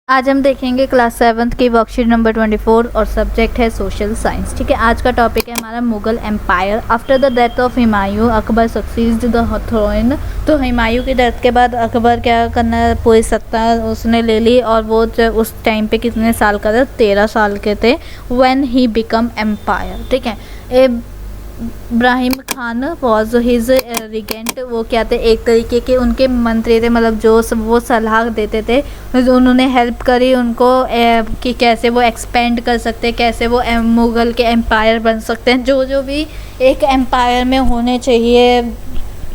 आज हम देखेंगे क्लास 7th की वर्कशीट नंबर 24 और सब्जेक्ट है सोशल साइंस। ठीक है, आज का टॉपिक है हमारा Mughal empire. After the death of Humayun Akbar succeed the throne. तो हुमायूं की डेथ के बाद अकबर क्या करना, पूरी सत्ता उसने ले ली। और वो उस टाइम पे कितने साल का था, 13 साल के थे व्हेन ही बिकम एम्पायर। ठीक है, Ibrahim Khan was his regent. वो क्या थे, एक तरीके के उनके मंत्री थे, मतलब जो वो सलाह देते थे। उन्होंने हेल्प करी उनको कि कैसे वो एक्सपेंड कर सकते हैं, कैसे वो मुग़ल के एम्पायर बन सकते हैं, जो जो भी एक एम्पायर में होने चाहिए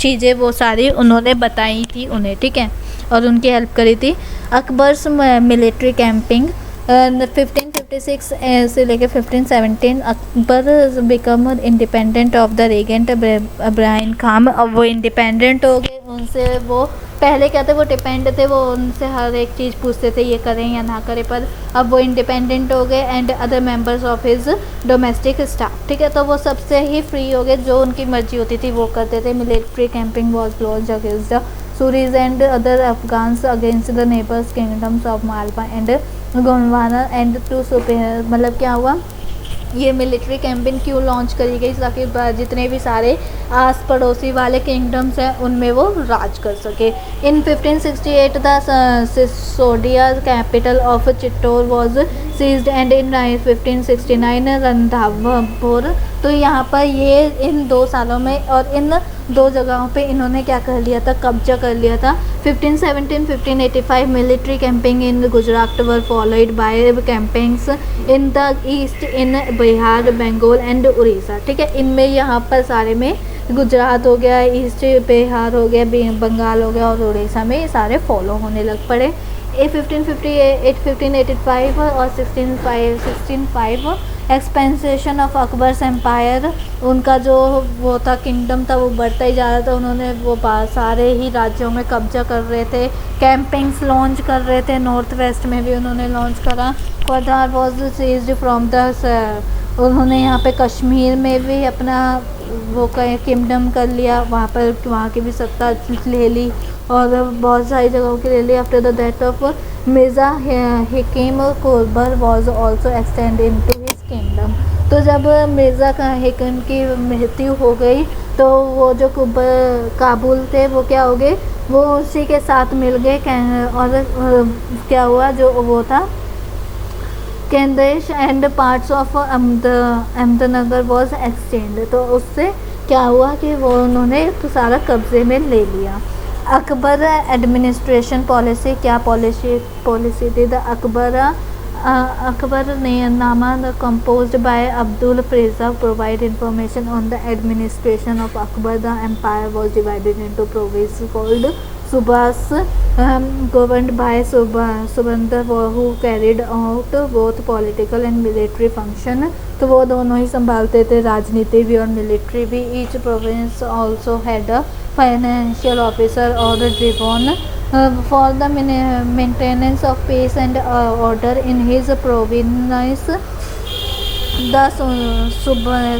चीज़ें, वो सारी उन्होंने बताई थी उन्हें। ठीक है, और उनकी हेल्प करी थी। अकबर्स मिलिट्री कैंपिंग 1556 से लेकर 1517 Akbar become independent of the regent Ibrahim Khan. अब वो इंडिपेंडेंट हो गए उनसे। वो पहले क्या थे, वो डिपेंड थे, वो उनसे हर एक चीज़ पूछते थे ये करें या ना करें, पर अब वो इंडिपेंडेंट हो गए। And other members of his domestic staff. ठीक है, तो वो सबसे ही फ्री हो गए, जो उनकी मर्जी होती थी वो करते थे। Military camping was launch against the Suris and other Afghans against the neighbours kingdoms of Malwa and Gondwana and to suppress. मतलब क्या हुआ, ये मिलिट्री कैंपेन क्यों लॉन्च करी गई, ताकि जितने भी सारे आस पड़ोसी वाले किंगडम्स हैं उनमें वो राज कर सके। In 1568 the Sisodia capital of Chittor was seized and in 1569 Ranthambore. तो यहाँ पर ये इन 2 सालों में और इन 2 जगहों पे इन्होंने क्या कर लिया था, कब्जा कर लिया था। 1517-1585 military camping in Gujarat were followed by campaigns in the east in Bihar, Bengal and Orissa. ठीक है, इनमें यहाँ पर सारे में गुजरात हो गया, ईस्ट बिहार हो गया, बंगाल हो गया और उड़ीसा में ये सारे फॉलो होने लग पड़े। 1558, 1585 और 1605 एक्सपेंसेशन ऑफ अकबर्स एम्पायर। उनका जो वो था किंगडम था, वो बढ़ता ही जा रहा था। उन्होंने वो सारे ही राज्यों में कब्जा कर रहे थे, कैंपिंग्स लॉन्च कर रहे थे। नॉर्थ वेस्ट में भी उन्होंने लॉन्च करा। क्वादार वॉज सीज्ड फ्रॉम द, उन्होंने यहाँ पे कश्मीर में भी अपना वो किंगडम कर लिया, वहाँ की भी सत्ता ले ली और बहुत सारी जगहों की ले ली। After the death of Mirza Hakim Kabul was also extend into his kingdom. तो जब मिर्ज़ा हकीम की मृत्यु हो गई तो वो जो काबुल थे वो क्या हो गए, वो उसी के साथ मिल गए। और क्या हुआ, जो वो था Khandesh and parts of Ahmednagar was exchange. तो उससे क्या हुआ कि वो उन्होंने तो सारा कब्जे में ले लिया। अकबर एडमिनिस्ट्रेशन पॉलिसी, क्या पॉलिसी थी द अकबर ने नामा composed by Abdul Reza provide information on the administration of Akbar. The empire was divided into province called subas governed by Subandar who carried out both political and military function। तो वो दोनों ही संभालते थे, राजनीति भी और मिलिट्री भी। Each province also had a financial officer और tribune for the maintenance of peace and order in his province. The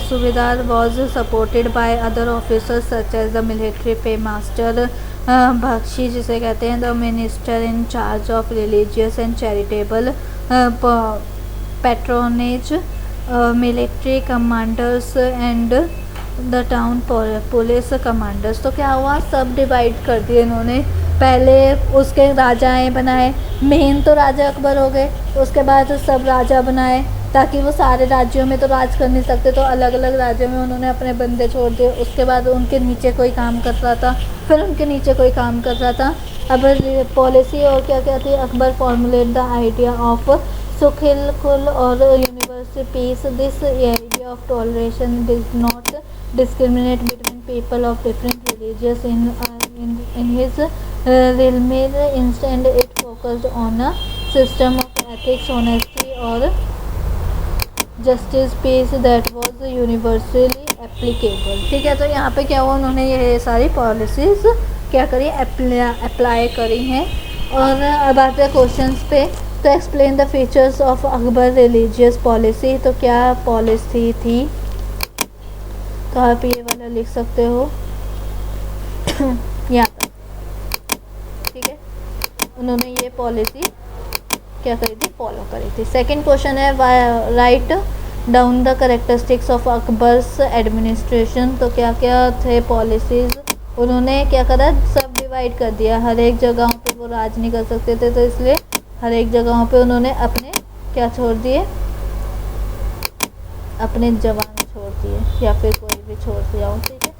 Subedar was supported by other officers such as the military paymaster, Bakhshi जिसे कहते हैं, the minister in charge of religious and charitable patronage, military commanders and the town police commanders. तो क्या हुआ, सब divide कर दिए इन्होंने। पहले उसके राजाएं बनाए, मेन तो राजा अकबर हो गए, उसके बाद सब राजा बनाए ताकि वो सारे राज्यों में तो राज कर नहीं सकते, तो अलग अलग राज्यों में उन्होंने अपने बंदे छोड़ दिए। उसके बाद उनके नीचे कोई काम कर रहा था, फिर उनके नीचे कोई काम कर रहा था। अब पॉलिसी और क्या क्या थी, Akbar formulate the idea of सुखिल और universal peace. This idea of toleration did not discriminate between people of different religious in his realm। Instead it focused on a system of ethics, honesty और justice peace that was universally applicable. ठीक है, तो यहाँ पे क्या हुआ, उन्होंने ये सारी पॉलिसीज़ क्या करी, अप्लाई करी हैं। और अब आते हैं क्वेश्चंस पे। तो explain the features of Akbar religious policy. तो क्या पॉलिसी थी, तो आप ये वाला लिख सकते हो यहाँ पर। ठीक है, उन्होंने ये पॉलिसी क्या करी थी, फॉलो करी थी। सेकंड क्वेश्चन है write down the characteristics of Akbar's administration. तो क्या क्या थे पॉलिसीज़, उन्होंने क्या करा, सब डिवाइड कर दिया। हर एक जगहों पे वो राज नहीं कर सकते थे, तो इसलिए हर एक जगहों पे उन्होंने अपने क्या छोड़ दिए, अपने जवान छोड़ दिए या फिर कोई भी छोड़ दिया हो, ठीक है।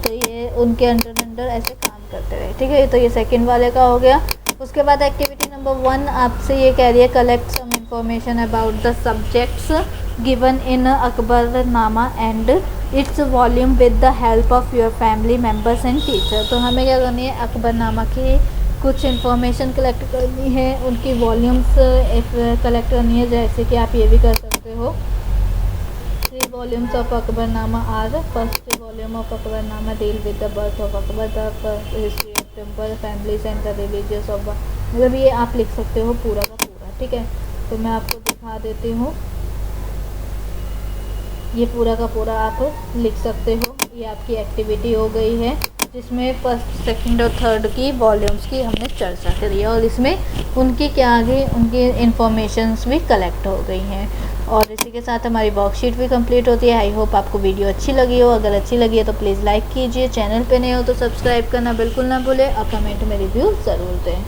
तो ये उनके अंडर ऐसे काम करते रहे, ठीक है। तो ये सेकंड वाले का हो गया। उसके बाद एक्टिविटी नंबर 1 आपसे ये कह रही है collect some information about the subjects given in Akbarnama and its volume with the help of your family members and teacher. तो हमें क्या करनी है, अकबरनामा की कुछ इन्फॉर्मेशन कलेक्ट करनी है, उनकी वॉल्यूम्स कलेक्ट करनी है। जैसे कि आप ये भी कर सकते हो, 3 volumes of Akbarnama are first volume of Akbarnama deal with the birth of Akbar, the history of temple, families and the religious of, मतलब ये आप लिख सकते हो पूरा का पूरा, ठीक है। तो मैं आपको दिखा देती हूँ, ये पूरा का पूरा आप लिख सकते हो। ये आपकी एक्टिविटी हो गई है, जिसमें फर्स्ट सेकंड और थर्ड की वॉल्यूम्स की हमने चर्चा करी है और इसमें उनकी क्या आगे उनकी इन्फॉर्मेशंस भी कलेक्ट हो गई हैं। और इसी के साथ हमारी वर्कशीट भी कंप्लीट होती है। आई होप आपको वीडियो अच्छी लगी हो। अगर अच्छी लगी है तो प्लीज़ लाइक कीजिए, चैनल पे नए हो तो सब्सक्राइब करना बिल्कुल ना भूलें और कमेंट में रिव्यू ज़रूर दें।